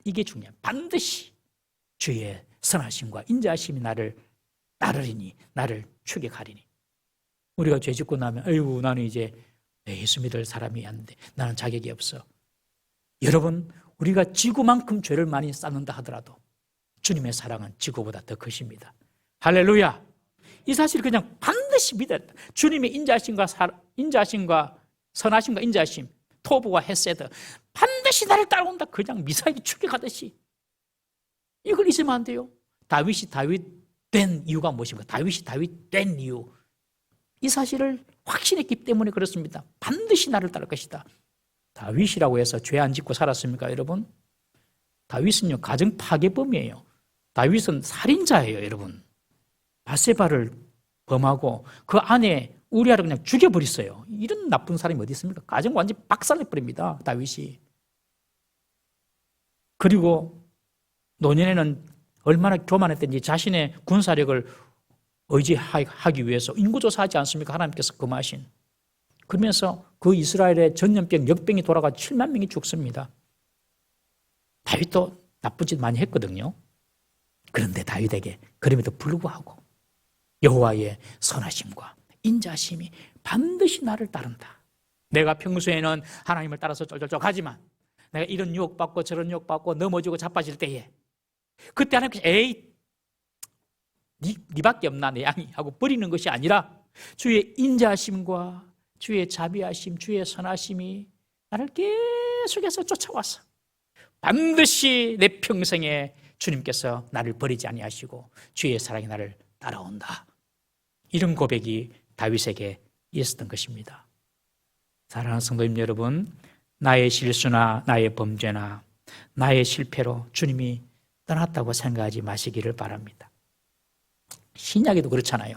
이게 중요해요. 반드시 주의 선하심과 인자하심이 나를 따르리니, 나를 추격하리니. 우리가 죄 짓고 나면 아이고 나는 이제 예수 믿을 사람이 아닌데 나는 자격이 없어. 여러분, 우리가 지구만큼 죄를 많이 쌓는다 하더라도 주님의 사랑은 지구보다 더 크십니다. 할렐루야. 이 사실 그냥 반드시 믿어야 돼. 주님의 인자하심과 선하심과 인자하심, 토브와 헤세드 반드시 나를 따라온다. 그냥 미사일이 추격하듯이. 이걸 잊으면 안 돼요. 다윗이 다윗 된 이유가 무엇인가? 다윗이 다윗 된 이유, 이 사실을 확신했기 때문에 그렇습니다. 반드시 나를 따를 것이다. 다윗이라고 해서 죄 안 짓고 살았습니까, 여러분? 다윗은요, 가정 파괴범이에요. 다윗은 살인자예요, 여러분. 바세바를 범하고 그 아내 우리아를 그냥 죽여버렸어요. 이런 나쁜 사람이 어디 있습니까? 가정 완전히 박살내버립니다, 다윗이. 그리고 노년에는 얼마나 교만했던지 자신의 군사력을 의지하기 위해서 인구조사하지 않습니까? 하나님께서 금하신. 그러면서 그 이스라엘의 전염병, 역병이 돌아가 7만 명이 죽습니다. 다윗도 나쁜 짓 많이 했거든요. 그런데 다윗에게 그럼에도 불구하고 여호와의 선하심과 인자심이 반드시 나를 따른다. 내가 평소에는 하나님을 따라서 쫄쫄쫄 가지만 내가 이런 유혹받고 저런 유혹받고 넘어지고 자빠질 때에 그때 하나님께서 에이 니밖에 없나 내 양이 하고 버리는 것이 아니라 주의 인자하심과 주의 자비하심, 주의 선하심이 나를 계속해서 쫓아와서 반드시 내 평생에 주님께서 나를 버리지 아니하시고 주의 사랑이 나를 따라온다. 이런 고백이 다윗에게 있었던 것입니다. 사랑하는 성도님 여러분, 나의 실수나 나의 범죄나 나의 실패로 주님이 떠났다고 생각하지 마시기를 바랍니다. 신약에도 그렇잖아요.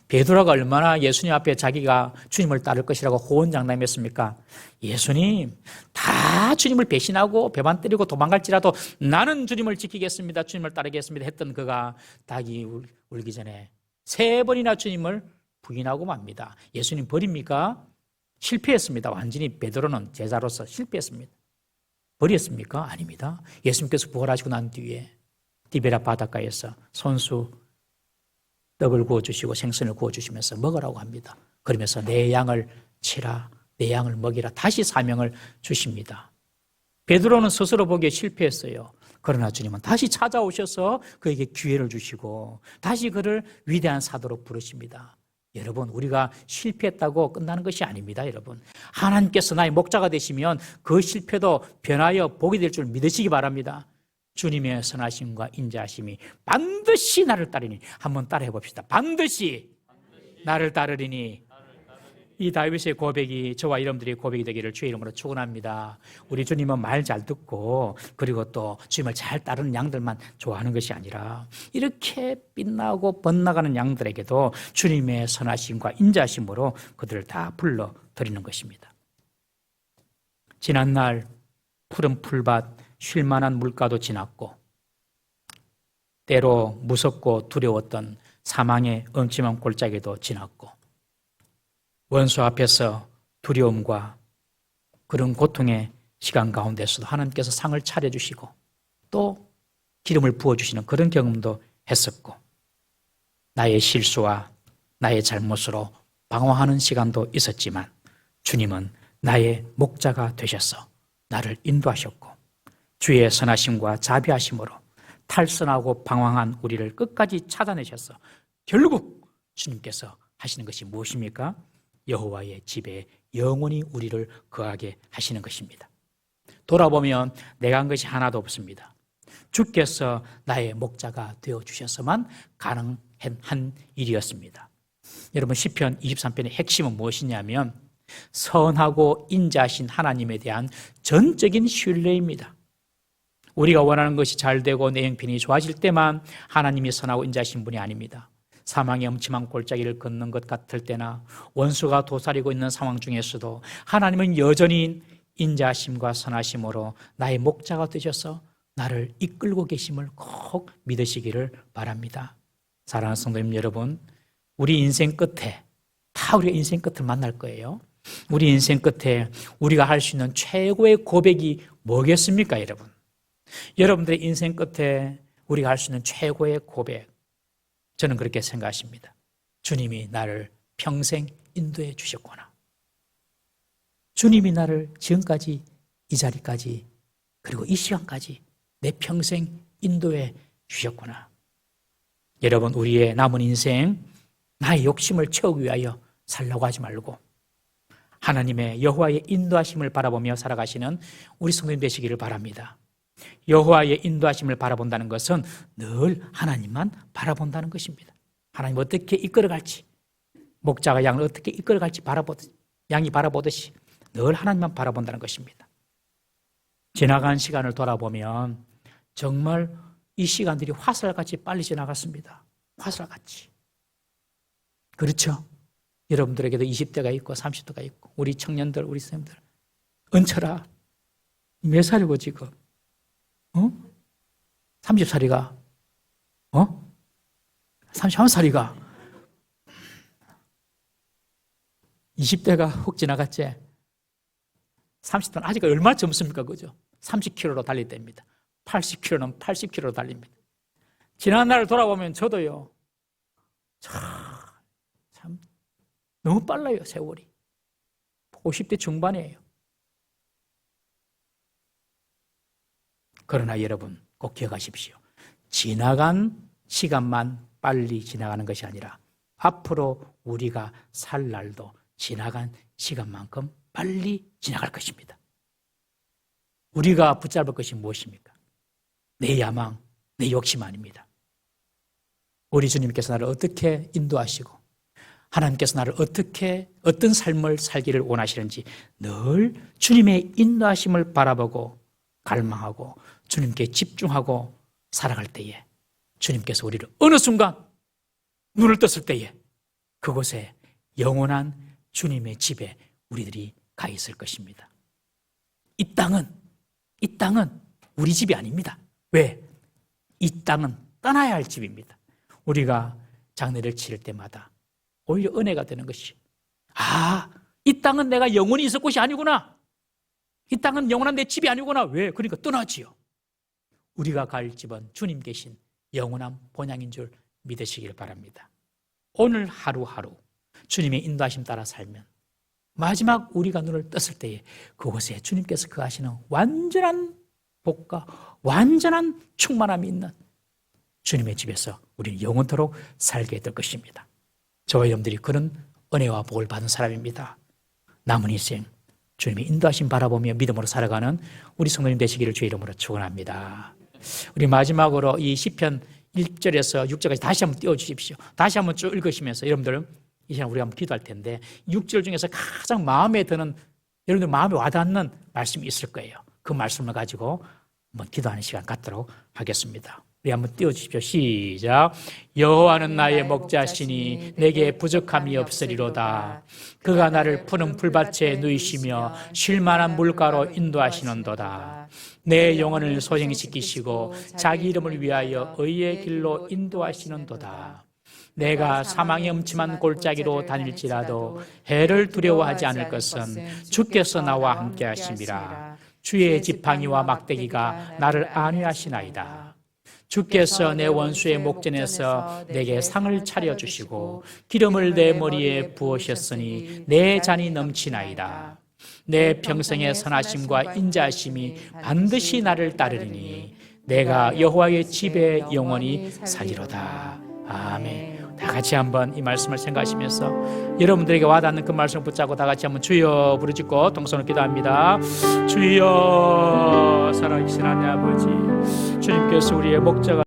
베드로가 얼마나 예수님 앞에 자기가 주님을 따를 것이라고 호언장담했습니까? 예수님, 다 주님을 배신하고 배만 때리고 도망갈지라도 나는 주님을 지키겠습니다. 주님을 따르겠습니다. 했던 그가 닭이 울기 전에 3번이나 주님을 부인하고 맙니다. 예수님 버립니까? 실패했습니다. 완전히 베드로는 제자로서 실패했습니다. 버렸습니까? 아닙니다. 예수님께서 부활하시고 난 뒤에 디베라 바닷가에서 손수 떡을 구워주시고 생선을 구워주시면서 먹으라고 합니다. 그러면서 내 양을 치라, 내 양을 먹이라, 다시 사명을 주십니다. 베드로는 스스로 보기에 실패했어요. 그러나 주님은 다시 찾아오셔서 그에게 기회를 주시고 다시 그를 위대한 사도로 부르십니다. 여러분, 우리가 실패했다고 끝나는 것이 아닙니다. 여러분, 하나님께서 나의 목자가 되시면 그 실패도 변하여 복이 될 줄 믿으시기 바랍니다. 주님의 선하심과 인자하심이 반드시 나를 따르니 한번 따라해 봅시다. 반드시 나를 따르리니. 이 다윗의 고백이 저와 여러분들의 고백이 되기를 주의 이름으로 축원합니다. 우리 주님은 말 잘 듣고 그리고 또 주님을 잘 따르는 양들만 좋아하는 것이 아니라 이렇게 빛나고 번나가는 양들에게도 주님의 선하심과 인자심으로 그들을 다 불러드리는 것입니다. 지난날 푸른 풀밭, 쉴만한 물가도 지났고 때로 무섭고 두려웠던 사망의 엄침한 골짜기도 지났고 원수 앞에서 두려움과 그런 고통의 시간 가운데서도 하나님께서 상을 차려주시고 또 기름을 부어주시는 그런 경험도 했었고 나의 실수와 나의 잘못으로 방황하는 시간도 있었지만 주님은 나의 목자가 되셔서 나를 인도하셨고 주의 선하심과 자비하심으로 탈선하고 방황한 우리를 끝까지 찾아내셔서 결국 주님께서 하시는 것이 무엇입니까? 여호와의 집에 영원히 우리를 거하게 하시는 것입니다. 돌아보면 내가 한 것이 하나도 없습니다. 주께서 나의 목자가 되어주셔서만 가능한 일이었습니다. 여러분 시편 23편의 핵심은 무엇이냐면 선하고 인자하신 하나님에 대한 전적인 신뢰입니다. 우리가 원하는 것이 잘 되고 내 형편이 좋아질 때만 하나님이 선하고 인자하신 분이 아닙니다. 사망의 엄침한 골짜기를 걷는 것 같을 때나 원수가 도사리고 있는 상황 중에서도 하나님은 여전히 인자하심과 선하심으로 나의 목자가 되셔서 나를 이끌고 계심을 꼭 믿으시기를 바랍니다. 사랑하는 성도님 여러분, 우리 인생 끝에 다 우리가 인생 끝을 만날 거예요. 우리 인생 끝에 우리가 할 수 있는 최고의 고백이 뭐겠습니까, 여러분? 여러분들의 인생 끝에 우리가 할 수 있는 최고의 고백, 저는 그렇게 생각합니다. 주님이 나를 평생 인도해 주셨구나. 주님이 나를 지금까지 이 자리까지 그리고 이 시간까지 내 평생 인도해 주셨구나. 여러분 우리의 남은 인생 나의 욕심을 채우기 위하여 살려고 하지 말고 하나님의 여호와의 인도하심을 바라보며 살아가시는 우리 성도님 되시기를 바랍니다. 여호와의 인도하심을 바라본다는 것은 늘 하나님만 바라본다는 것입니다. 하나님 어떻게 이끌어갈지, 목자가 양을 어떻게 이끌어갈지 양이 바라보듯이 늘 하나님만 바라본다는 것입니다. 지나간 시간을 돌아보면 정말 이 시간들이 화살같이 빨리 지나갔습니다. 화살같이. 그렇죠? 여러분들에게도 20대가 있고 30대가 있고 우리 청년들, 우리 선생님들 은철아 몇 살이고 지금? 30살이가 31살이가 20대가 훅 지나갔지. 30대는 아직 얼마나 젊습니까? 그죠? 30km로 달릴 때입니다. 80km는 80km로 달립니다. 지난 날을 돌아보면 저도요 참 너무 빨라요. 세월이 50대 중반이에요. 그러나 여러분 꼭 기억하십시오. 지나간 시간만 빨리 지나가는 것이 아니라 앞으로 우리가 살 날도 지나간 시간만큼 빨리 지나갈 것입니다. 우리가 붙잡을 것이 무엇입니까? 내 야망, 내 욕심 아닙니다. 우리 주님께서 나를 어떻게 인도하시고 하나님께서 나를 어떻게 어떤 삶을 살기를 원하시는지 늘 주님의 인도하심을 바라보고 갈망하고 주님께 집중하고 살아갈 때에 주님께서 우리를 어느 순간 눈을 떴을 때에 그곳에 영원한 주님의 집에 우리들이 가 있을 것입니다. 이 땅은 우리 집이 아닙니다. 왜? 이 땅은 떠나야 할 집입니다. 우리가 장례를 치를 때마다 오히려 은혜가 되는 것이 이 땅은 내가 영원히 있을 곳이 아니구나. 이 땅은 영원한 내 집이 아니구나. 왜? 그러니까 떠나지요. 우리가 갈 집은 주님 계신 영원한 본향인 줄 믿으시길 바랍니다. 오늘 하루하루 주님의 인도하심 따라 살면 마지막 우리가 눈을 떴을 때에 그곳에 주님께서 거하시는 완전한 복과 완전한 충만함이 있는 주님의 집에서 우리는 영원토록 살게 될 것입니다. 저와 여러분들이 그런 은혜와 복을 받은 사람입니다. 남은 인생 주님의 인도하심 바라보며 믿음으로 살아가는 우리 성도님 되시기를 주의 이름으로 축원합니다. 우리 마지막으로 이 시편 1절에서 6절까지 다시 한번 띄워주십시오. 다시 한번 쭉 읽으시면서 여러분들 이 시간 우리가 한번 기도할 텐데 6절 중에서 가장 마음에 드는, 여러분들 마음에 와닿는 말씀이 있을 거예요. 그 말씀을 가지고 한번 기도하는 시간 갖도록 하겠습니다. 우리 한번 띄워주십시오. 시작. 여호와는 나의 목자시니 내게 부족함이 없으리로다. 그가 나를 푸른 풀밭에 누이시며 쉴만한 물가로 인도하시는도다. 내 영혼을 소생시키시고 자기 이름을 위하여 의의 길로 인도하시는도다. 내가 사망의 음침한 골짜기로 다닐지라도 해를 두려워하지 않을 것은 주께서 나와 함께 하심이라. 주의 지팡이와 막대기가 나를 안위하시나이다. 주께서 내 원수의 목전에서 내게 상을 차려주시고 기름을 내 머리에 부으셨으니 내 잔이 넘치나이다. 내 평생의 선하심과 인자하심이 반드시 나를 따르리니 내가 여호와의 집에 영원히 살리로다. 아멘. 다 같이 한번 이 말씀을 생각하시면서 여러분들에게 와닿는 그 말씀을 붙잡고 다 같이 한번 주여 부르짖고 동성으로 기도합니다. 주여, 살아계신 하나님 아버지, 주님께서 우리의 목자가